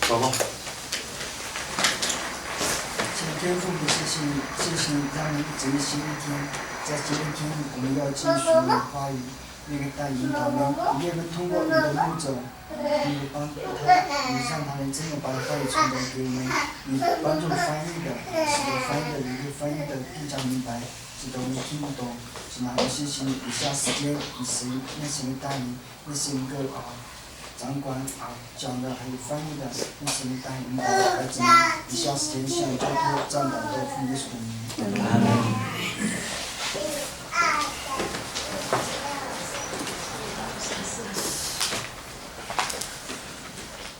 祷告。请天父的谢谢你让你这个新一天，在今天我们要继续你的话语，那个带引导们，也能通过你的牧者，你帮他，你让他们真的把话语传达给我们，你帮助翻译的，使得翻译的人就翻译的更加明白，使得我们听得懂。然后谢谢你，以下时间你是那是你带领，那是一个长官讲的还有翻译的，那是你带领的孩子们，以下时间向交托站祷都奉耶稣的名。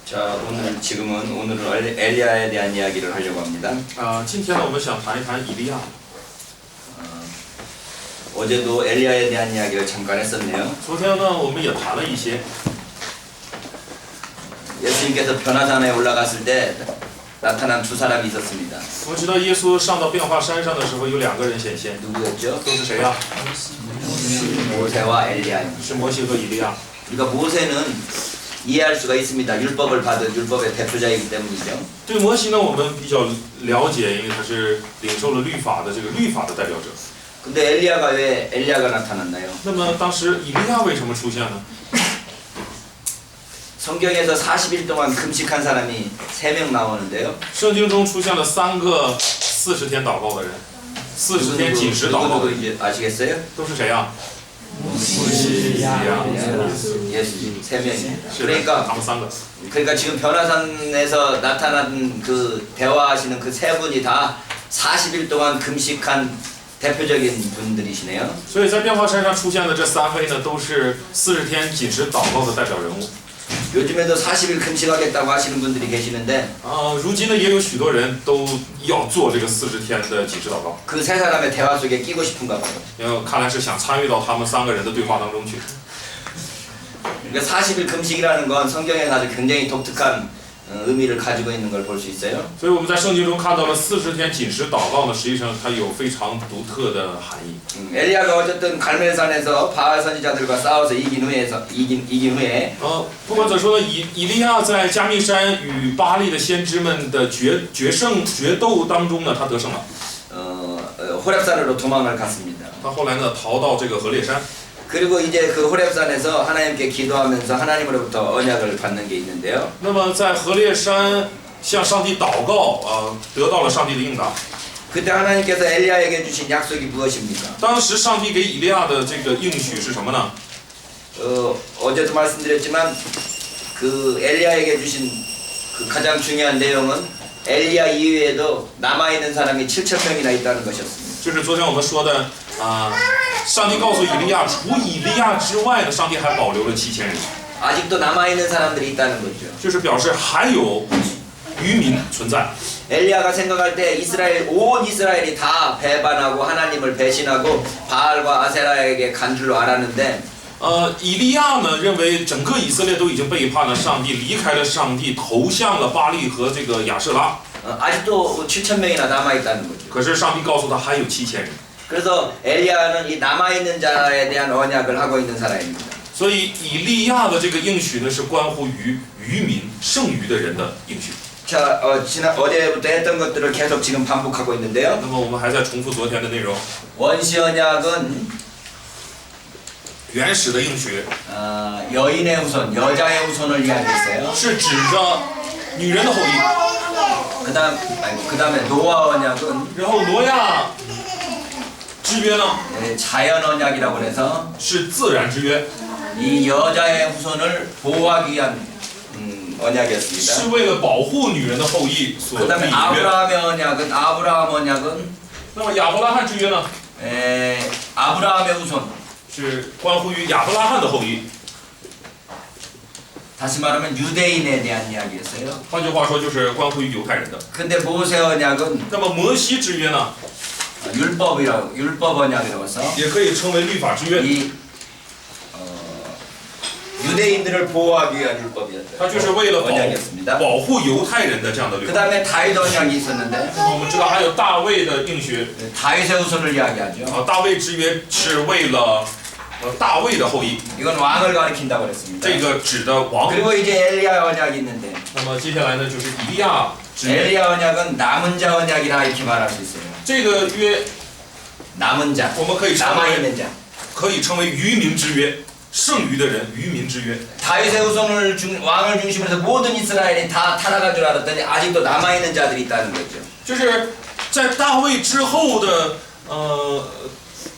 자, 오늘은 엘리야에 대한 이야기를 하려고 합니다. 今天呢，我们想谈一谈以利亚。 어제도 엘리야에 대한 이야기를 잠깐 했었네요. 昨天呢，我们也谈了一些。 예수님께서 변화산에 올라갔을 때 나타난 두 사람이 있었습니다. 我们知道耶稣上到变化山上的时候，有2个人显现， 누구였죠? 都是谁呀？ 모세와 엘리야입니다. 是摩西和以利亚。 그러니까 모세는 이해할 수가 있습니다. 율법을 받은 율법의 대표자이기 때문이죠. 对摩西呢，我们比较了解，因为他是领受了律法的律法的代表者。 근데 엘리야가 왜 엘리야가 나타났나요? 那么当时以利亚为什么出现呢？ 성경에서 40일 동안 금식한 사람이 3명 나오는데요. 圣经中出现了3个40天祷告的人，40天禁食祷告的 누구 이제 아시겠어요? 都是谁呀？ 예수 3명입니다. 他们3个。 그러니까 지금 변화산에서 나타난 그 대화하시는 그 3분이 다 40일 동안 금식한 대표적인 분들이시네요. 所以在变化山上出现的这3位呢，都是40天禁食祷告的代表人物。 요즘에도 40일 금식하겠다고 하시는 분들이 계시는데 如今呢，也有许多人都要做这个40天的禁食祷告。 그 세 사람의 대화 속에 끼고 싶은가 봐요. 看来是想参与到他们3个人的对话当中去。 그러니까 40일 금식이라는 건 성경에 아주 굉장히 독특한 의미를 가지고 있는 걸 볼 수 있어요. 所以我们在圣经中看到了40天禁食祷告呢，实际上它有非常独特的含义。 엘리야가 어쨌든 갈멜산에서 바알 선지자들과 싸워서 이긴 후에 不管怎么说呢，以利亚在加密山与巴利的先知们的决斗当中呢，他得胜了。 호렙산으로 도망을 갔습니다. 他后来呢，逃到这个何烈山。 그리고 이제 그 호렙산에서 하나님께 기도하면서 하나님으로부터 언약을 받는 게 있는데요. 那么在何烈山向上帝祷告，得到了上帝的应答。 그때 하나님께서 엘리야에게 주신 약속이 무엇입니까? 当时上帝给以利亚的这个应许是什么呢？ 어제도 말씀드렸지만 그 엘리야에게 주신 그 가장 중요한 내용은 엘리야 이외에도 남아 있는 사람이 7,000명이나 있다는 것이었습니다. 就是昨天我们说的上帝告诉以利亚，除以利亚之外呢，上帝还保留了7000人， 아직도 남아 있는 사람들이 있다는 거죠. 就是表示还有渔民存在。 엘리야가 생각할 때 온 이스라엘이 다 배반하고 하나님을 배신하고 바알과 아세라에게 간 줄로 알았는데 以利亚呢认为整个以色列都已经背叛了上帝，离开了上帝，投向了巴利和这个亚舍拉。 아직도 7,000명이나 남아 있다는 거죠. 可是上帝告诉他还有7000人， 그래서 엘리야는 이 남아 있는 자에 대한 언약을 하고 있는 사람입니다. 所以以利亚的这个应许呢是关乎于渔民剩余的人的应许。 자, 어제부터 했던 것들을 계속 지금 반복하고 있는데요. 那么我们还在重复昨天的内容。 원시 언약은 原始的应许 여인의 후손, 여자의 후손을 이야기했어요. 是指着女人的后裔。 그다음에 노아 언약은 然后挪亚之约呢 자연 언약이라고 해서 是自然之约， 이 여자의 후손을 보호하기 위한 언약이었습니다. 是为了保护女人的后裔所立 그다음에 约。 아브라함 언약은 那么亚伯拉罕之约呢， 아브라함의 후손. 是关乎于亚伯拉罕的后裔。 다시 말하면 유대인에 대한 이야기였어요. 换句话说，就是关乎于犹太人的。 근데 모세 언약은 那么摩西之约呢， 율법 언약이라고 해서 也可以称为律法之约。 이 유대인들을 보호하기 위한 율법이었어요. 它就是为了 언약이었습니다. 保护犹太人的这样的律法。 그다음에 다윗 언약이 있었는데 那么我们知道还有大卫的应许， 다윗의 후손을 이야기하죠. 大卫之约是为了大卫的后裔， 이건 왕을 가리킨다고 그랬습니다. 这个指的王。 그리고 이제 엘리야 언약이 있는데 那么接下来呢，就是以利亚之约。 엘리야 언약은 남은 자 언약이라 이렇게 말할 수 있어요. 这个约 남은 자, 我们可以称 남아 为 있는 자. 可以称为渔民之约，剩余的人，渔民之约。 다윗의 후손을 왕을 중심으로 해서 모든 이스라엘이 다 타락한 줄 알았더니 아직도 남아 있는 자들이 있다는 거죠. 就是在大卫之后的，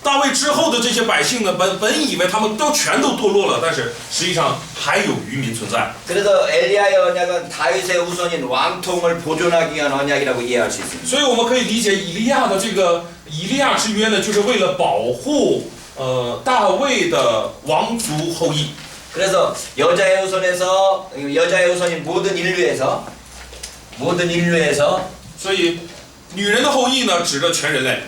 大卫之后的这些百姓呢，本以为他们全都堕落了，但是实际上还有渔民存在。 그래서 엘리야의 언약은 다윗의 후손인 왕통을 보존하기 위한 언약이라고 이해할 수 있습니다. 所以我们可以理解以利亚的这个以利亚之约呢，就是为了保护大卫的王族后裔。 그래서 여자의 후손인 모든 인류에서 所以女人的后裔呢，指着全人类。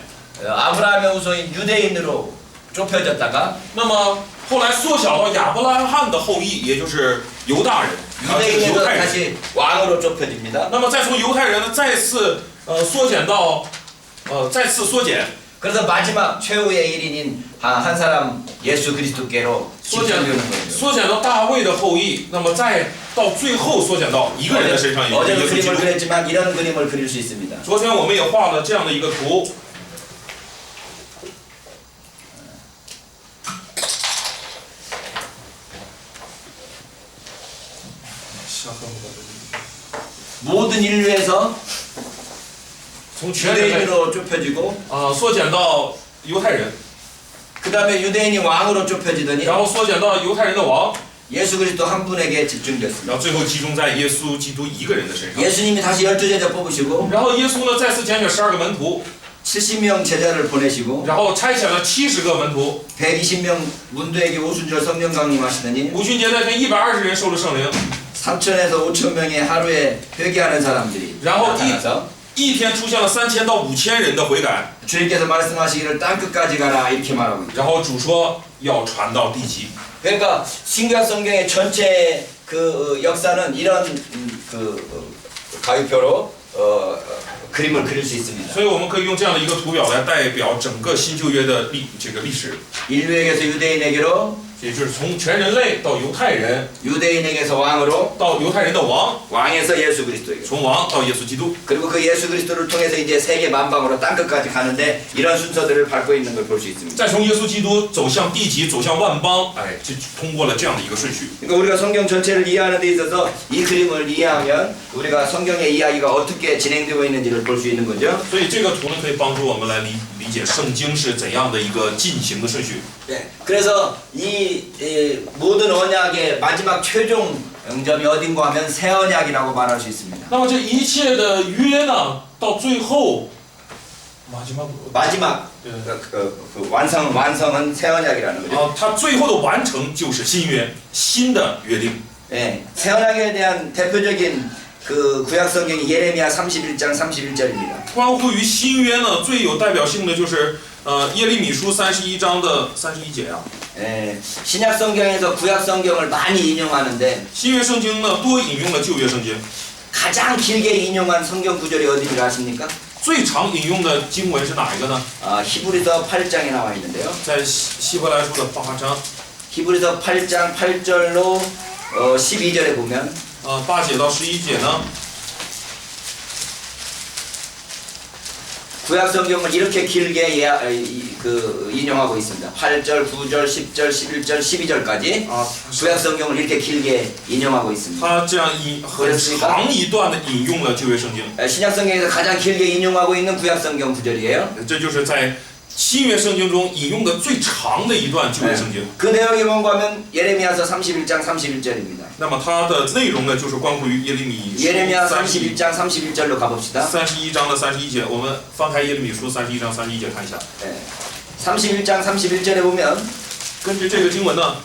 아브라함의 후손인 유대인으로 좁혀졌다가 那么后来缩小到亚伯拉罕的后裔，也就是犹大人，犹 유대인에서 太人。 다시 왕으로 좁혀집니다. 那么再从犹太人呢，再次缩减到再次缩减， 그래서 마지막 최후의 1인인 한 사람 예수 그리스도께로 缩减 집중되는 거죠. 缩减到大卫的后裔，那么再到最后缩减到一个人的身上，也就是 어제도 耶稣基 그림을 督。 그렸지만 이런 그림을 그릴 수 있습니다. 昨天我们也画了这样的一个图。 모든 인류에서 从全人类 유대인으로 좁혀지고 缩减到犹太人， 그 다음에 유대인이 왕으로 좁혀지더니 然后缩减到犹太人的王， 예수 그리스도 한 분에게 집중됐습니다. 然后最后集中在耶稣基督一个人的身上。 예수님이 다시 12제자 뽑으시고 然后耶稣呢再次拣选12个门徒， 70명 제자를 보내시고 然后差遣了70个门徒。 120명 문도에게 오순절 성령 강림하시더니 五旬节那天120人受了圣灵， 3천에서 5천 명의 하루에 회개하는 사람들이 然后 나타나서 一天出现了3000到5000人的悔改。 주님께서 말씀하시기를 땅끝까지 가라 이렇게 말하고 있죠. 然后主说要传到地极。 그러니까 신구약 성경의 전체 그 역사는 이런 가위표로 그림을 그릴 수 있습니다. 所以我们可以用这样的一个图表来代表整个新旧约的历史， 인류에게서 유대인에게로 也就是从全人类到犹太人， 유대인에게서 왕으로 到犹太人的王， 왕에서 예수 그리스도에게 从王到耶稣基督。 그리고 그 예수 그리스도를 통해서 이제 세계 만방으로 땅끝까지 가는데 이런 순서들을 밟고 있는 걸 볼 수 있습니다. 再从耶稣基督走向地极，走向万邦，哎，就通过了这样的一个顺序。 그러니까 우리가 성경 전체를 이해하는 데 있어서 이 그림을 이해하면 우리가 성경의 이야기가 어떻게 진행되고 있는지를 볼 수 있는 거죠. 所以这个图呢，可以帮助我们来理解圣经是怎样的一个进行的顺序。 네, 그래서 이 모든 언약의 마지막 최종 영점이 어딘가 하면 새 언약이라고 말할 수 있습니다. 那么这一切的约呢，到最后， 마지막 완성은 새 언약이라는 거죠. 它最后的完成就是新约，新的约定。 네, 새 언약에 대한 대표적인 그 구약 성경이 예레미야 31장 31절입니다. 关乎于新约呢，最有代表性的就是耶利米书31章的31节啊。 예, 신약 성경에서 구약 성경을 많이 인용하는데 新约圣经呢，多引用了旧约圣经。 가장 길게 인용한 성경 구절이 어딘지 아십니까? 最常引用的经文是哪一个呢？ 히브리서 8장에 나와 있는데요. 在希伯来书的8章， 히브리서 8장 8절로 12절에 보면 8节到11节呢， 구약 성경을 이렇게 길게 인용하고 있습니다. 8절, 9절, 10절, 11절, 12절까지 구약 성경을 이렇게 길게 인용하고 있습니다. 他这样很长一段的引用了旧约圣经。 신약 성경에서 가장 길게 인용하고 있는 구약 성경 구절이에요. 这就是在新约圣经中引用的最长的一段旧约圣经。 그 내용이 뭔가 하면 예레미야서 31장 31절입니다. 那么它的内容呢，就是关乎于耶利米书 예레미야 31장 31절로 가봅시다. 31章的31节，我们翻开耶利米书31章31节看一下。 네. 31장 31절에 보면 根据这个经文呢，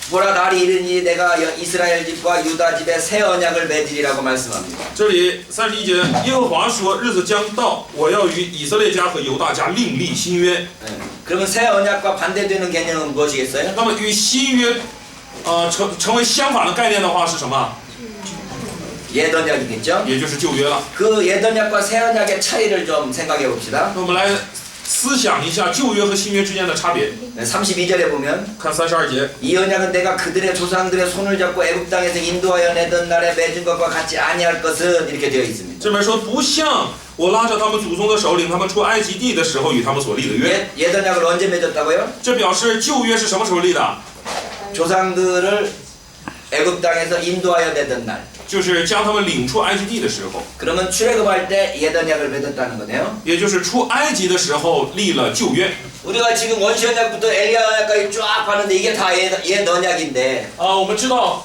보라 날이 이르니 내가 이스라엘 집과 유다 집에 새 언약을 맺으리라고 말씀합니다. 这里31节，耶和华说：“日子将到，我要与以色列家和犹大家另立新约。” 네. 그러면 새 언약과 반대되는 개념은 무엇이겠어요? 那么与新约，成为相反的概念的话是什么？ 옛 언약이겠죠? 也就是旧约了。 그 옛 언약과 새 언약의 차이를 좀 생각해 봅시다. 那我们来思想一下旧约和新约之间的差别。 32절에 보면 看32节， 이 언약은 내가 그들의 조상들의 손을 잡고 애굽 땅에서 인도하여 내던 날에 맺은 것과 같지 아니할 것은 이렇게 되어 있습니다. 这边说不像我拉着他们祖宗的手领他们出埃及地的时候与他们所立的约。 옛 언약을 언제 맺었다고요? 这表示旧约是什么时候立的？ 조상들을 애굽 땅에서 인도하여 내던 날. 就是将他们领出埃及地的时候， 그러면 출애굽할 때 옛 언약을 맺었다는 거네요. 也就是出埃及的时候立了旧约。 우리가 지금 원시 언약부터 엘리야 언약까지 쫙 봤는데 이게 다 옛 언약인데 我们知道，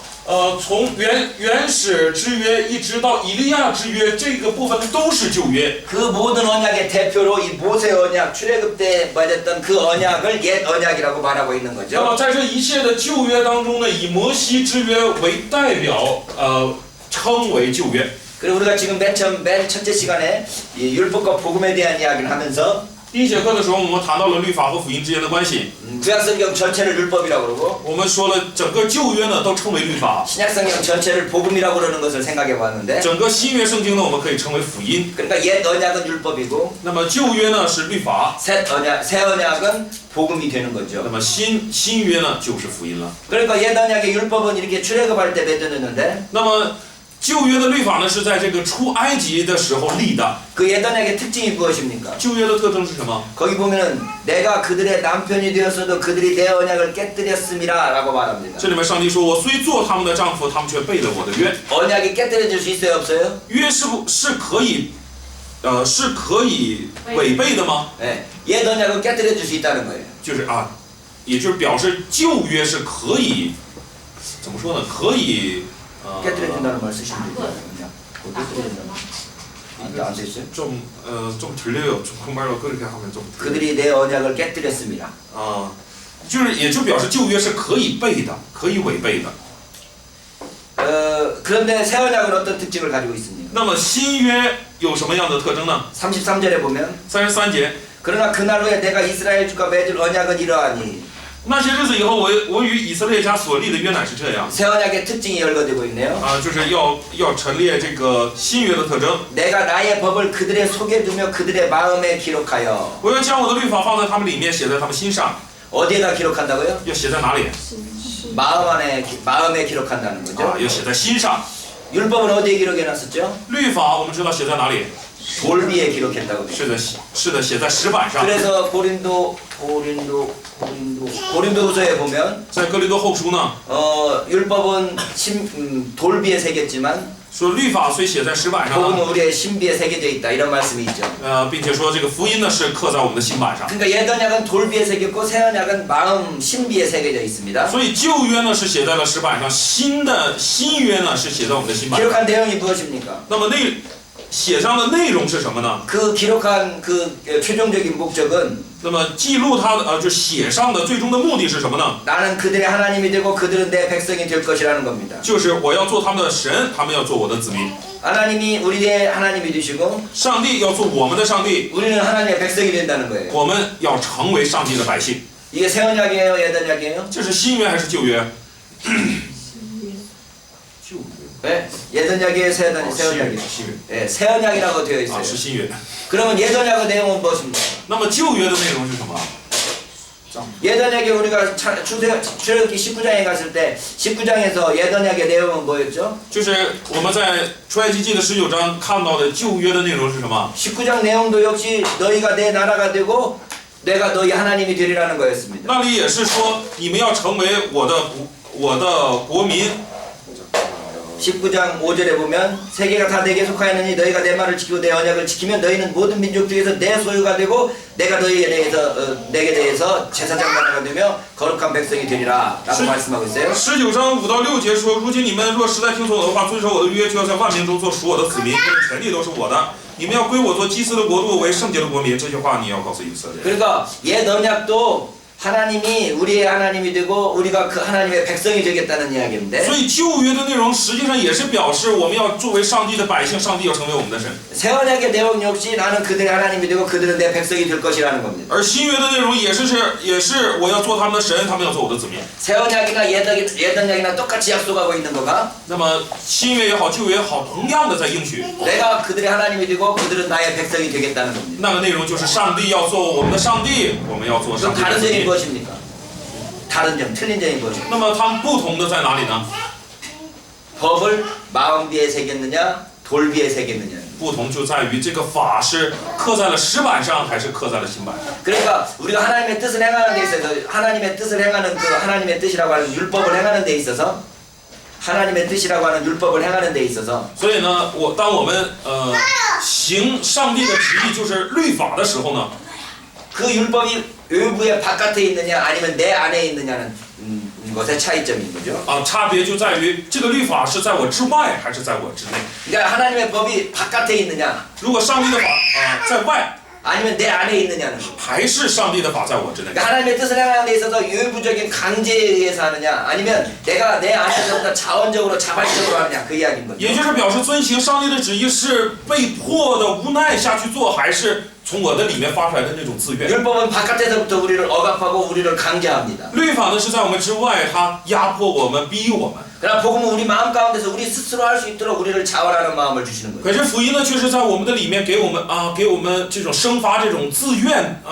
从原始之约一直到以利亚之约，这个部分都是旧约。 그 모든 언약의 대표로 이 모세 언약, 출애굽 때 맺었던 그 언약을 옛 언약이라고 말하고 있는 那 거죠. 么在这一切的旧约当中呢，以摩西之约为代表，称为旧约。 그리고 우리가 지금 맨 첫째 시간에 이 율법과 복음에 대한 이야기를 하면서 第一节课的时候，我们谈到了律法和福音之间的关系。 구약성경 전체를 율법이라고 그러고 我们说了，整个旧约呢都称为律法， 신약성경 전체를 복음이라고 그러는 것을 생각해 봤는데 整个新约圣经呢我们可以称为福音。 그러니까 옛 언약은 율법이고 那么旧约呢是律法， 새 언약은 복음이 되는 那 거죠. 么新约呢就是福音了。 그러니까 옛 언약의 율법은 이렇게 출애굽할 때 맺어졌는데 那么旧约的律法呢是在这个出埃及的时候立的。 그 옛 언약의 특징이 무엇입니까? 旧约的特征是什么？ 거기 보면은 내가 그들의 남편이 되었어도 그들이 내 언약을 깨뜨렸음이라라고 말합니다. 这里面上帝说：“我虽做他们的丈夫，他们却背了我的约。 언약이 깨뜨려질 수 있어요, 없어요? 约是可以，是可以违背的吗？ 네. 옛 언약은 깨뜨려질 수 있다는 거예요. 就是也就是表示旧约是可以，怎么说呢？可以， 깨뜨려진다는 말 쓰시면 돼요. 뭐 깨뜨려진다. 안 됐어요? 좀 들려요. 정말로 그렇게 하면 좀 들려요. 그들이 내 언약을 깨뜨렸습니다. 就是也就表示旧约是可以背的，可以违背的。 그런데 새 언약은 어떤 특징을 가지고 있습니까? 那么新约有什么样的特征呢？ 33절에 보면 33节， 그러나 그날 후에 내가 이스라엘 주가 맺을 언약은 이러하니 那些日子以后，我与以色列家所立的约乃是这样。 새 언약의 특징이 열거되고 있네요. 就是要陈列这个新约的特征。 내가 나의 법을 그들의 속에 두며 그들의 마음에 기록하여 我要将我的律法放在他们里面，写在他们心上。 어디에다 기록한다고요? 要写在哪里？ 마음에 기록한다는 거죠. 要写在心上。 율법은 어디에 기록해놨었죠? 律法我们知道写在哪里？ 돌비에 기록했다고 돼요. 是的，写在石板上。 그래서 고린도후서에 보면 在哥林多后书呢， 율법은 돌비에 새겼지만 说律法虽写在石板上 복음은 呢， 우리의 신비에 새겨져 있다 이런 말씀이 있죠. 并且说这个福音呢是刻在我们的心板上。 그러니까 옛 언약은 돌비에 새겼고 새 언약은 마음 신비에 새겨져 있습니다. 所以旧约呢是写在了石板上，新约呢是写在我们的心板上。 기록한 내용이 무엇입니까? 那么写上的内容是什么呢？ 그 기록한 그 최종적인 목적은 那么记录它的就写上的最终的目的是什么呢？ 나는 그들의 하나님이 되고 그들은 내 백성이 될 것이라는 겁니다. 就是我要做他们的神，他们要做我的子民。 하나님이 우리의 하나님이 되시고 上帝要做我们的上帝， 우리는 하나님의 백성이 된다는 거예요. 我们要成为上帝的百姓。 이게 새 언약이에요, 옛 언약이에요? 这是新约还是旧约？ 네, 옛 언약이에요, 새 언약이에요. 新约 네, 새 언약이라고 되어 啊， 있어요. 是新约。 그러면 옛 언약의 내용은 무엇입니까? 那么旧约的内容是什么？ 옛 언약에 우리가 출애굽기 19장에 갔을 때 19장에서 옛 언약의 내용은 뭐였죠? 就是我们在出埃及记的19章看到的旧约的内容是什么？ 19장 내용도 역시 너희가 내 나라가 되고 내가 너희 하나님이 되리라는 거였습니다. 那里也是说你们要成为我的国民。 19장 5절에 보면 세계가 다 내게 속하였느니 너희가 내 말을 지키고 내 언약을 지키면 너희는 모든 민족 중에서 내 소유가 되고 내가 내게 대해서 제사장 나라가 되며 거룩한 백성이 되리라 라고 말씀하고 있어요. 19章5到6节说：“如今你们若实在听从我的话，遵守我的约，就要在万民中做属我的子民，这权利都是我的。你们要归我做祭司的国度，为圣洁的国民。”这些话你要告诉以色列。 그러니까 옛 언약도 하나님이 우리의 하나님이 되고 우리가 그 하나님의 백성이 되겠다는 이야기인데 所以旧约的内容实际上也是表示我们要作为上帝的百姓，上帝要成为我们的神。 새 언약의 내용 역시 나는 그들의 하나님이 되고 그들은 내 백성이 될 것이라는 겁니다. 而新约的内容也是我要做他们的神，他们要做我的子民。 새 언약이나 예언약이나 똑같이 약속하고 있는 거가 那么新约也好，旧约也好，同样的在应许。 내가 그들의 하나님이 되고 그들은 나의 백성이 되겠다는 겁니다. 那么内容就是上帝要做我们的上帝，我们要做 그럼 上帝的 다른 子 점이 民。 무엇입니까? 다른 점, 틀린 점이 무엇입니까? 那么它们不同的在哪里呢？ 법을 마음비에 새겼느냐 돌비에 새겼느냐. 不同就在于这个法是刻在了石板上，还是刻在了心板上。 그러니까 우리가 하나님의 뜻을 행하는 데 있어서 하나님의 뜻을 행하는 그 하나님의 뜻이라고 하는 율법을 행하는 데 있어서 하나님의 뜻이라고 하는 율법을 행하는 데 있어서 所以呢，当我们行上帝的旨意，就是律法的时候呢， 그 율법이 외부의 바깥에 있느냐 아니면 내 안에 있느냐는 것의 차이점인 거죠. 差别就在于这个律法是在我之外还是在我之内。 그러니까 하나님의 법이 바깥에 있느냐 如果上帝的法在外， 아니면 내 안에 있느냐는 거. 还是上帝的法在我之内。 그러니까 하나님의 뜻을 행하는 데 있어서 외부적인 강제에 의해서 하느냐 아니면 내가 내 안에서부터 자원적으로 자발적으로 하느냐 그 이야기인 거죠. 也就是表示遵行上帝的旨意是被迫的无奈下去做，还是从我的里面发出来的那种自愿。 율법은 바깥에서부터 우리를 억압하고 우리를 강제합니다. 律法呢是在我们之外，它压迫我们，逼我们。 그러나 복음은 우리 마음 가운데서 우리 스스로 할 수 있도록 우리를 자원하는 마음을 주시는 거예요. 可是福音呢，却是在我们的里面给我们这种生发这种自愿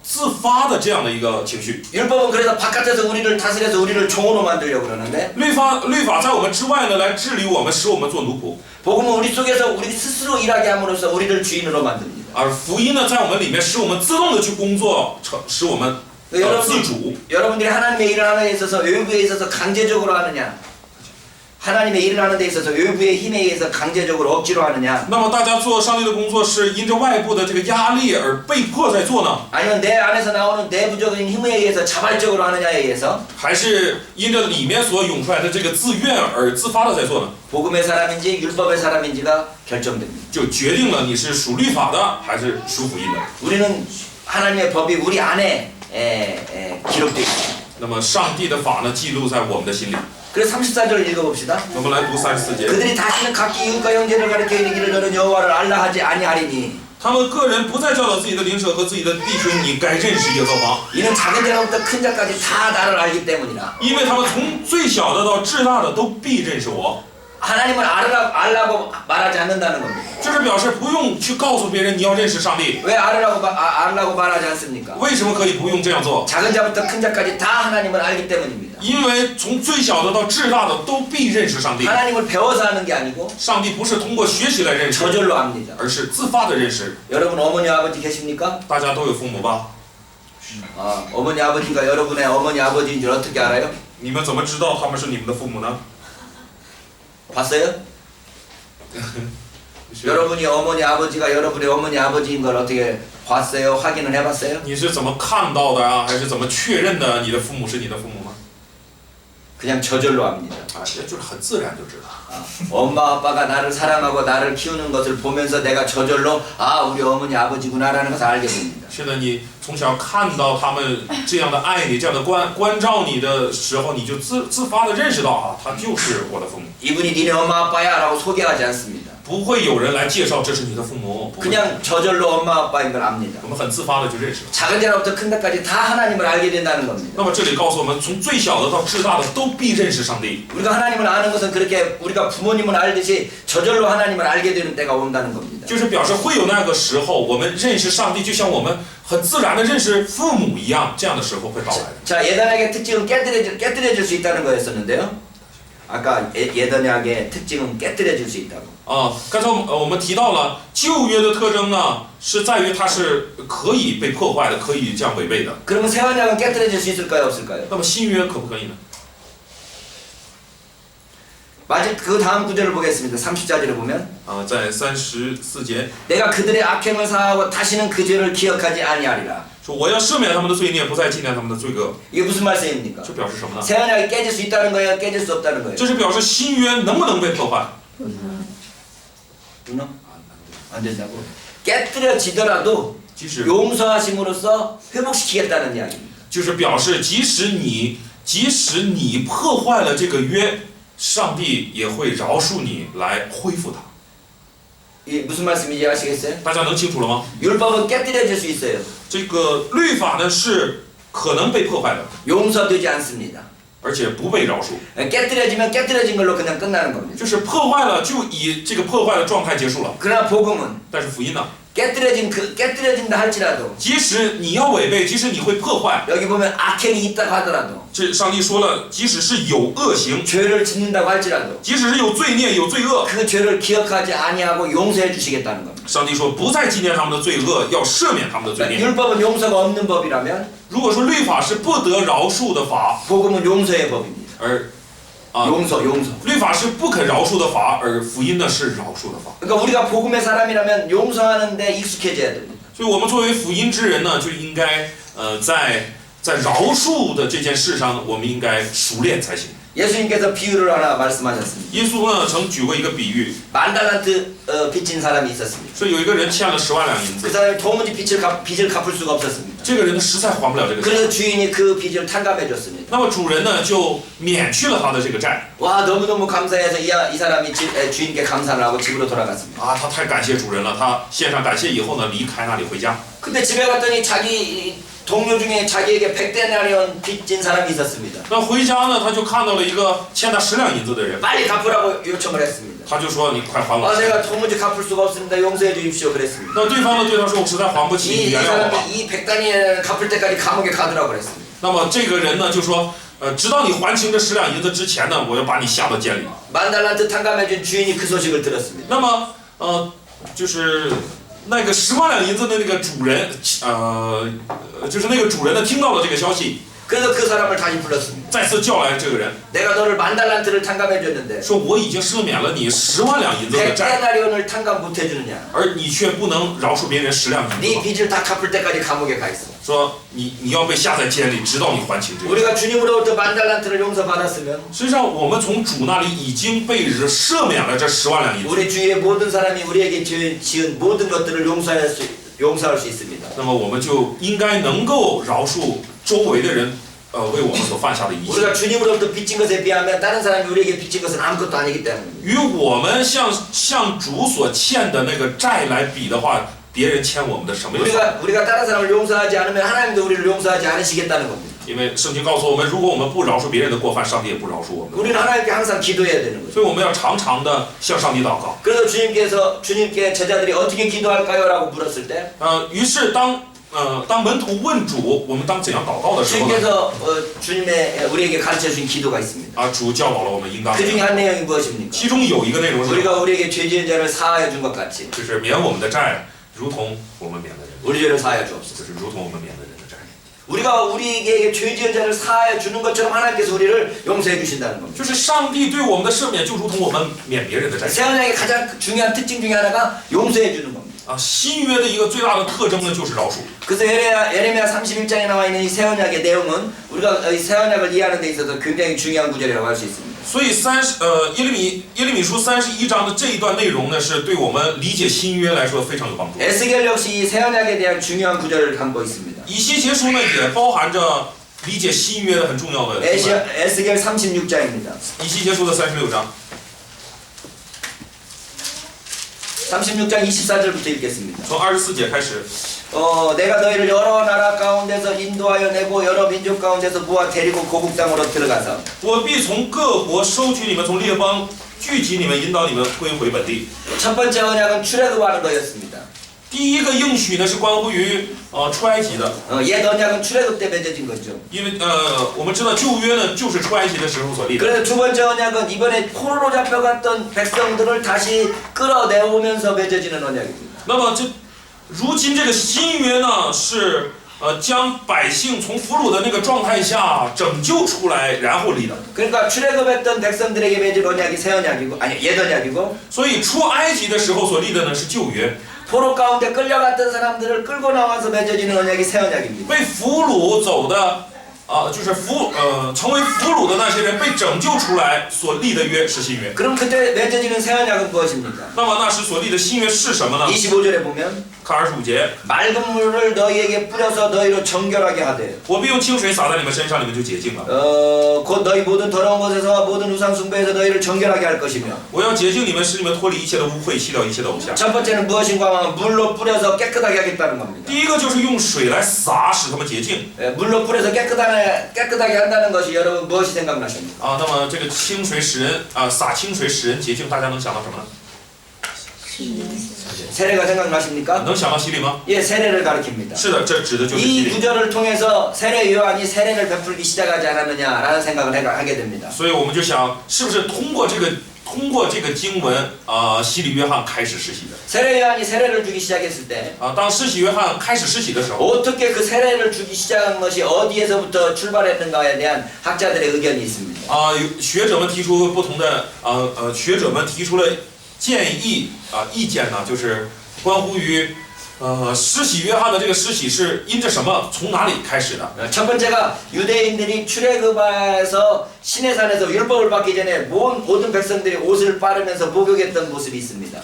自发的这样的一个情绪。 율법은 그래서 바깥에서 우리를 다스려서 우리를 종으로 만들려고 그러는데 律法在我们之外呢，来治理我们，使我们做奴仆。 복음은 우리 속에서 우리 스스로 일하게 함으로써 우리를 주인으로 만듭니다. 而福音呢，在我们里面使我们自动的去工作，使我们自主。 여러분들이 하나님의 일을 하는 데 있어서 외부에 있어서 강제적으로 하느냐 하나님의 일을 하는 데 있어서 외부의 힘에 의해서 강제적으로 억지로 하느냐 那么大家做上帝的工作是因着外部的这个压力而被迫在做呢， 아니면 내 안에서 나오는 내부적인 힘에 의해서 자발적으로 하느냐에 의해서 还是因着里面所涌出来的这个自愿而自发的在做呢？ 복음의 사람인지 율법의 사람인지가 결정됩니다. 就决定了你是属律法的还是属福音的。 우리는 하나님의 법이 우리 안에 기록되어 있습니다. 那么上帝的法呢，记录在我们的心里。 그래서 34절을 읽어봅시다. 我们来读34节。 그들이 다시는 각기 이웃과 형제를 가리켜 이르기를 너는 여호와를 알라 하지 아니하리니 他们个人不再教导自己的邻舍和自己的弟兄，你该认识耶和华， 이는 작은 자부터 큰 자까지 다 나를 알기 때문이라. 因为他们从最小的到至大的都必认识我。 하나님을 알라고 말하지 않는다는 겁니다. 这是表示不用去告诉别人你要认识上帝。 왜 알라고 말하지 않습니까? 为什么可以不用这样做？ 작은 자부터 큰 자까지 다 하나님을 알기 때문입니다. 因为从最小的到至大的都必认识上帝。 하나님을 배워서 하는 게 아니고 上帝不是通过学习来认识， 저절로 압니다. 而是自发的认识。 여러분 어머니 아버지 계십니까? 大家都有父母吧？ 어머니 아버지가 여러분의 어머니 아버지인 줄 어떻게 알아요? 你们怎么知道他们是你们的父母呢？ 봤어요? 여러분이 어머니 아버지가 여러분의 어머니 아버지인 걸 어떻게 봤어요? 확인을 해봤어요? 你是怎么看到的啊？还是怎么确认的？你的父母是你的父母吗？ 그냥 저절로 압니다. 这就是很自然就知道。 엄마 아빠가 나를 사랑하고 나를 키우는 것을 보면서 내가 저절로 우리 어머니 아버지구나라는 것을 알게 됩니다. 是的，你从小看到他们这样的爱你、这样的关照你的时候，你就自发的认识到他就是我的父母。 이분이 니네 엄마 아빠야라고 소개하지 않습니다. 不会有人来介绍这是你的父母， 그냥 저절로 엄마 아빠인 걸 압니다. 我们很自发的就认识了。 작은 자로부터 큰 자까지 다 하나님을 알게 된다는 겁니다. 那么这里告诉我们，从最小的到至大的都必认识上帝。 우리가 하나님을 아는 것은 그렇게 우리가 부모님을 알듯이 저절로 하나님을 알게 되는 때가 온다는 겁니다. 就是表示会有那个时候，我们认识上帝，就像我们很自然的认识父母一样，这样的时候会到来的。 자, 예단약의 특징은 깨뜨려질 수 있다는 거였었는데요. 아까 예단약의 특징은 깨뜨려질 수 있다고. 刚才我们提到了旧约的特征呢，是在于它是可以被破坏的，可以这样违背的。 그러면 새 언약은 깨뜨려질 수 있을까요, 없을까요? 那么新约可不可以呢？ 맞을 그 다음 구절을 보겠습니다. 30절을 보면 在34节 내가 그들의 악행을 사하고 다시는 그 죄를 기억하지 아니하리라. 说我要赦免他们的罪孽，不再纪念他们的罪恶。 이게 무슨 말씀입니까? 这表示什么呢？ 새 언약이 깨질 수 있다는 거예요, 깨질 수 없다는 거예요? 这是表示新约能不能被破坏？ 안 된다고. 깨뜨려지더라도 即使 용서하심으로써 회복시키겠다는 이야기입니다. 就是表示即使你破坏了这个约，上帝也会饶恕你来恢复它。 이 무슨 말씀인지 아시겠어요? 大家能清楚了吗？ 율법은 깨뜨려질 수 있어요. 这个律法呢是可能被破坏的， 용서되지 않습니다. 而且不被饶恕。 깨뜨려지면 깨뜨려진 걸로 그냥 끝나는 겁니다. 就是破坏了就以这个破坏的状态结束了。 그러나 복음은 但是福音呢？ 깨뜨려진다 할지라도 即使你要违背，即使你会破坏， 여기 보면 악행이 있다고 하더라도 这上帝说了，即使是有恶行， 죄를 짓는다고 할지라도 即使是有罪孽、有罪恶， 그 죄를 기억하지 아니하고 용서해 주시겠다는 겁니다. 上帝说不再纪念他们的罪恶，要赦免他们的罪孽。 율법은 용서가 없는 법이라면 如果说律法是不得饶恕的法， 복음은 용서의 법입니다. 而 용서. 律法是不肯饶恕的法，而福音呢是饶恕的法。 그러니까 우리가 복음의 사람이라면 용서하는데 익숙해져야 됩니다. 所以我们作为福音之人呢，就应该在饶恕的这件事上呢，我们应该熟练才行。 예수님께서 비유를 하나 말씀하셨습니다. 耶稣呢曾举过一个比喻， 만달란트 빚진 사람이 있었습니다. 说有一个人欠了10万两银 그 子， 사람이 도무지 빚을 갚을 수가 없었습니다. 这个人呢实在还不了这个债， 그래서 주인이 그 빚을 탕감해 줬습니다. 那么主人呢就免去了他的这个债。 와 너무너무 감사해서 이 사람이 주인께 감사를 하고 집으로 돌아갔습니다. 他太感谢主人了，他献上感谢以后呢，离开那里回家。 근데 집에 갔더니 자기 동료 중에 자기에게 100데나리온 빚진 사람이 있었습니다. 那回家呢，他就看到了一个欠他10两银子的人， 빨리 갚으라고 요청을 했습니다. 他就说：“你快还我。” 내가 도무지 갚을 수가 없습니다. 용서해 주십시오. 그랬습니다. 那对方呢对他说：“我实在还不起，你 이 原谅我吧。 사람이 이 100데나리온 갚을 때까지 감옥에 가더라고 그랬습니다. ”那么这个人呢就说：“直到你还清这10两银子之前呢，我要把你下到监里。 만달란트 탕감해준 주인이 그 소식을 들었습니다. 那么就是那个10万两银子的那个主人，就是那个主人呢听到了这个消息， 그래서 그 사람을 다시 불렀습니다. 再次叫来这个人， 내가 너를 만달란트를 탕감해줬는데 说我已经赦免了你10万两银子的债， 100데나리온을 탕감 못해주느냐. 而你却不能饶恕别人10两银 네 子。 빚을 다 갚을 때까지 감옥에 가 있어. 说你要被下在监里，直到你还清这个。 우리가 주님으로부터 만달란트를 용서받았으면 实际上，我们从主那里已经被赦免了这10万两银子。 우리 주위의 모든 사람이 우리에게 지은 모든 것들을 용서할 수 있습니다. 那么我们就应该能够饶恕周围的人，为我们所犯下的一切。 우리가 주님으로부터 빚진 것에 비하면 다른 사람이 우리에게 빚진 것은 아무것도 아니기 때문입니다. 与我们向主所欠的那个债来比的话，别人欠我们的什么有算？ 우리가 다른 사람을 용서하지 않으면 하나님도 우리를 용서하지 않으시겠다는 겁니다. 因为圣经告诉我们，如果我们不饶恕别人的过犯，上帝也不饶恕我们。 우리는 하나님께 항상 기도해야 되는 거죠. 所以我们要常常的向上帝祷告。 그래서 주님께 제자들이 어떻게 기도할까요? 라고 물었을 때 于是当门徒问主，我们当怎样祷告的时候呢？ 주님께서 우리에게 가르쳐 주신 기도가 있습니다. 主教导了我们应当 그 怎 중에 样。 한 내용이 무엇입니까? 其中有一个内容是， 우리가 우리에게 죄 지은 자를 사하여 준 것 같이 就是免我们的债，如同我们免的人， 우리 죄를 사하여 주옵소서. 就是如同我们免的人的债。 우리가 우리에게 죄 지은 자를 사하여 주는 것처럼 하나님께서 우리를 용서해 주신다는 겁니다. 就是上帝对我们的赦免，就如同我们免别人的债。 새 언약의 가장 중요한 특징 중에 하나가 용서해 주는 겁니다. 新约的一个最大的特征呢，就是饶恕。 그래서 예레미야 31장에 나와 있는 이 새 언약의 내용은 우리가 이 새 언약을 이해하는 데 있어서 굉장히 중요한 구절이라고 할 수 있습니다. 所以耶利米书31章的这一段内容呢，是对我们理解新约来说非常有帮助。 에스겔 역시 이 새 언약에 대한 중요한 구절을 담고 있습니다. 以西结书呢，也包含着理解新约的很重要的。 에스겔 36장입니다. 以西结书的36章。 36장 24절부터 읽겠습니다. 从24节开始， 내가 너희를 여러 나라 가운데서 인도하여 내고 여러 민족 가운데서 모아 데리고 고국 땅으로 들어가서 我必从各国收取你们，从列邦聚集你们，引导你们归回本地。 첫 번째 언약은 출애굽하는 거였습니다. 第一个应许呢是关乎于出埃及的， 옛 언약은 출애굽 때 맺어진 거죠. 因为我们知道旧约呢就是出埃及的时候所立的。 그래서 두 번째 언약은 이번에 포로로 잡혀갔던 백성들을 다시 끌어내오면서 맺어지는 언약입니다. 那么如今这个新约呢是将百姓从俘虏的那个状态下拯救出来，然后立的。 그러니까 출애굽했던 백성들에게 맺은 언약이 새 언약이고 옛 언약이고 所以出埃及的时候所立的呢是旧约， 포로 가운데 끌려갔던 사람들을 끌고 나와서 맺어지는 언약이 새 언약입니다. 被俘虏走的就是成为俘虏的那些人被拯救出来所立的约是新约。 그럼 그때 맺어지는 새 언약은 무엇입니까? 那么那时所立的新约是什么呢？ 25절에 보면 看25节， 맑은 물을 너희에게 뿌려서 너희로 정결하게 하되 我必用清水洒在你们身上，你们就洁净了。 곧 너희 모든 더러운 것에서와 모든 우상 숭배에서 너희를 정결하게 할 것이며 我要洁净你们，使你们脱离一切的污秽，弃掉一切的偶像。 첫 번째는 무엇인가 하면 물로 뿌려서 깨끗하게 하겠다는 겁니다. 第一个就是用水来洒，使他们洁净。 물로 뿌려서 깨끗하게 한다는 것이 여러분 무엇이 생각나십니까? 那么这个清水使人洒清水使人洁净，大家能想到什么呢？ 세례가 생각나십니까? 能想到洗礼吗？ 예, 세례를 가리킵니다. 是的，这指的就是洗 이 礼。 구절을 통해서 세례 요한이 세례를 베풀기 시작하지 않았느냐라는 생각을 하게 됩니다. 所以我们就想，是不是通过这个经文洗礼约翰开始施洗的？ 세례 요한이 세례를 주기 시작했을 때 当施洗约翰开始施洗的时候， 어떻게 그 세례를 주기 시작한 것이 어디에서부터 출발했는가에 대한 학자들의 의견이 있습니다. 学者们提出不同的学者们提出了建议意见呢，就是关乎于施洗约翰的这个施洗是因着什么，从哪里开始的？ 첫 번째가 유대인들이 출애굽에서 시내산에서 율법을 받기 전에 모든 백성들이 옷을 빠르면서 목욕했던 모습이 있습니다.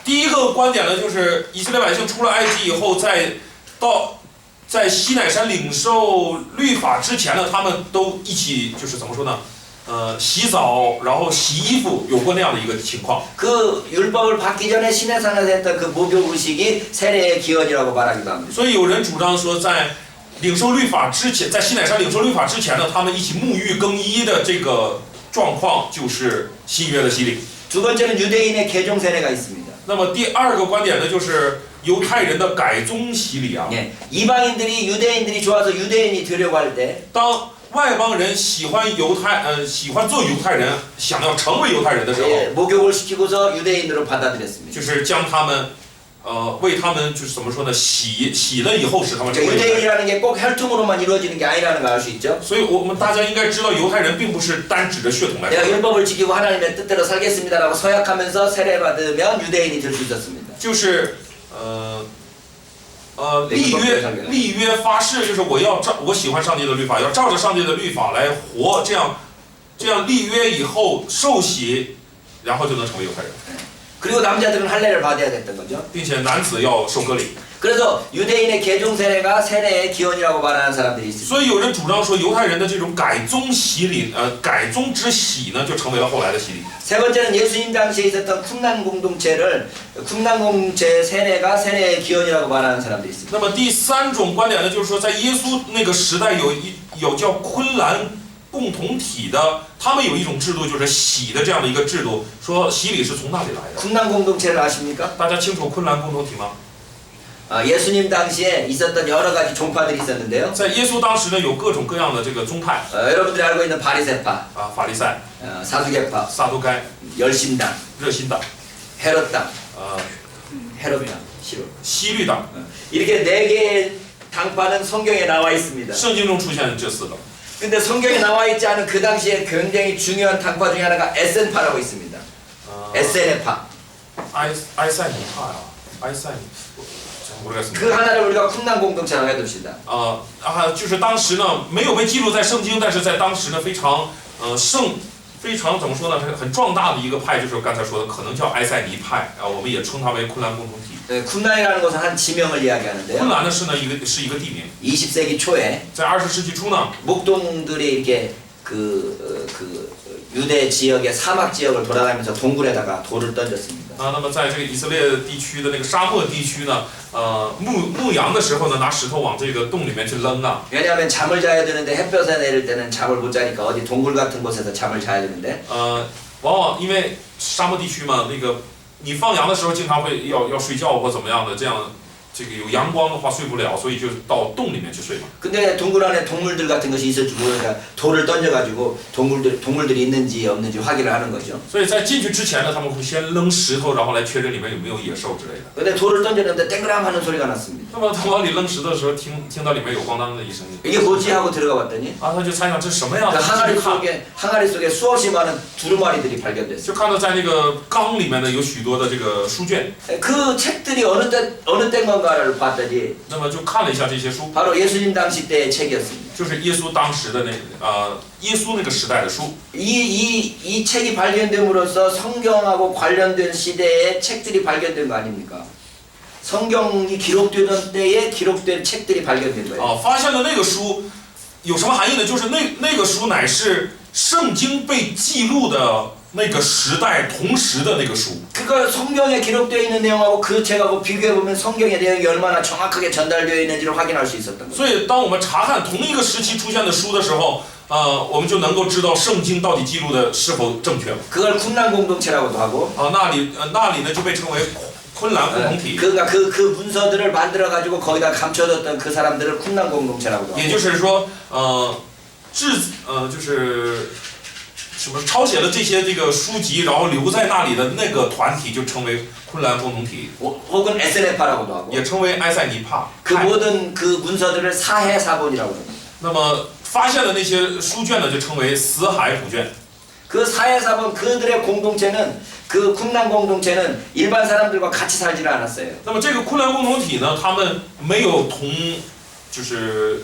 第一个观点呢，就是以色列百姓出了埃及以后，在西乃山领受律法之前呢，他们都一起就是怎么说呢？洗澡，然后洗衣服，有过那样的一个情况。 그 율법을 받기 전에 시내산에서 했던 그 목욕 의식이 세례의 기원이라고 말하기도 합니다. 所以有人主张说，在领受律法之前，在西乃山领受律法之前呢，他们一起沐浴更衣的这个状况，就是新约的洗礼。 두 번째는 유대인의 개종 세례가 있습니다. 那么第二个观点呢，就是犹太人的改宗洗礼啊。 예, 이방인들이 유대인들이 좋아서 유대인이 되려고 할 때 当外邦人喜欢喜欢做犹太人，想要成为犹太人的时候， 예, 목욕을 시키고서 유대인으로 받아들였습니다. 就是将他们为他们就是怎么说呢，洗了以后使他们成为犹太人。 유대인이라는 게 꼭 혈통으로만 이루어지는 게 아니라는 걸 알 수 있죠. 所以我们大家应该知道，犹太人并不是单指着血统来 내가 说， 율법을 지키고 하나님의 뜻대로 살겠습니다라고 서약하면서 세례받으면 유대인이 될 수 있었습니다. 就是立约发誓，就是我喜欢上帝的律法，要照着上帝的律法来活，这样立约以后受洗，然后就能成为犹太人， 그리고 남자들은 할례를 받아야 됐던 거죠. 并且男子要受割礼。 그래서 유대인의 개종 세례가 세례의 기원이라고 말하는 사람들이 있습니다. 所以有人主张说，犹太人的这种改宗洗礼，改宗之洗呢，就成为了后来的洗礼。 세 번째는 예수님 당시에 있었던 쿰난 공동체 세례가 세례의 기원이라고 말하는 사람들이 있습니다. 那么第三种观点呢，就是说，在耶稣那个时代有叫昆兰共同体的，他们有一种制度，就是洗的这样的一个制度，说洗礼是从那里来的。 쿰난 공동체를 아십니까? 大家清楚昆兰共同体吗？ 예수님 당시에 있었던 여러 가지 종파들이 있었는데요. 在耶稣当时呢，有各种各样的这个宗派 여러분들이 알고 있는 바리새파, 法利赛、 사두개파, 撒都该、 열심당, 热心党、 헤롯당, 呃 헤롯당, 시로. 西律党， 이렇게 네 개의 당파는 성경에 나와 있습니다. 圣经中出现这四个。 근데 성경에 나와 있지 않은 그 당시에 굉장히 중요한 당파 중에 하나가 에센파라고 있습니다. 에센파. 埃塞尼派啊，埃塞尼，모르겠습니다. 그 하나를 우리가 쿰난 공동체라고 해둡시다. 就是当时呢没有被记录在圣经，但是在当时呢非常怎么说呢，很壮大的一个派，就是我刚才说的，可能叫埃塞尼派我们也称它为昆兰共同体。 쿰난이라는 것은 한 지명을 이야기하는데요. 昆兰呢是一个地名， 20세기 초에 在20世纪初呢， 목동들이 이렇게 그 유대 지역의 사막 지역을 돌아다니면서 동굴에다가 돌을 던졌습니다. 那么在这个以色列地区的那个沙漠地区呢，牧羊的时候呢，拿石头往这个洞里面去扔啊。 왜냐하면 잠을 자야 되는데 햇볕에 내릴 때는 잠을 못 자니까 어디 동굴 같은 곳에서 잠을 자야 되는데 往往因为沙漠地区嘛，那个你放羊的时候经常会要睡觉或怎么样的，这样这个有阳光的话睡不了，所以就到洞里面去睡嘛。 근데 동굴 안에 동물들 같은 것이 있을지 모르니까 돌을 던져가지고 동물들이 있는지 없는지 확인을 하는 거죠. 所以在进去之前呢，他们会先扔石头，然后来确认里面有没有野兽之类的。 근데 돌을 던졌는데 땡그랑 하는 소리가 났습니다. 那么他往里扔石头的时候，听到里面有咣当的一声音， 이게 뭐지 하고 들어가 봤더니 他就猜想这是什么呀？ 그 他进去看， 항아리 속에 수없이 많은 두루마리들이 발견됐어요. 就看到在那个缸里面呢有许多的这个书卷。 그 책들이 어느 때인가 성경가를 봤더니 那么就看了一下这些书， 바로 예수님 당시 때의 책이었습니다. 就是耶稣当时的耶稣那个时代的书。 이 책이 발견됨으로써 성경하고 관련된 시대의 책들이 발견된 거 아닙니까? 성경이 기록되던 때에 기록된 책들이 발견된 거예요. 发现了那个书有什么含义呢？就是那个书乃是圣经被记录的那个时代同时的那个书。 그걸 성경에 기록되어 있는 내용하고 그 책하고 비교해 보면 성경의 내용이 얼마나 정확하게 전달되어 있는지를 확인할 수 있었던 거예요. 所以当我们查看同一个时期出现的书的时候，我们就能够知道圣经到底记录的是否正确。 그걸 쿰란 공동체라고도 하고. 那里呢就被称为昆兰共同体。 그러니까 그 문서들을 만들어 가지고 거기다 감춰뒀던 그 사람들을 쿰란 공동체라고도 하고. 也就是说，就是什么抄写了这个书籍，然后留在那里的那个团体就称为昆兰共同体， 혹은 에스레파라고도 하고. 也称为埃塞尼帕。 그 모든 그 문서들을 사해사본이라고 합니다. 那么发现的那些书卷呢，就称为死海谱卷。 그 사해사본 그들의 공동체는 그 쿰란 공동체는 일반 사람들과 같이 살지를 않았어요. 那么这个昆兰共同体呢，他们没有就是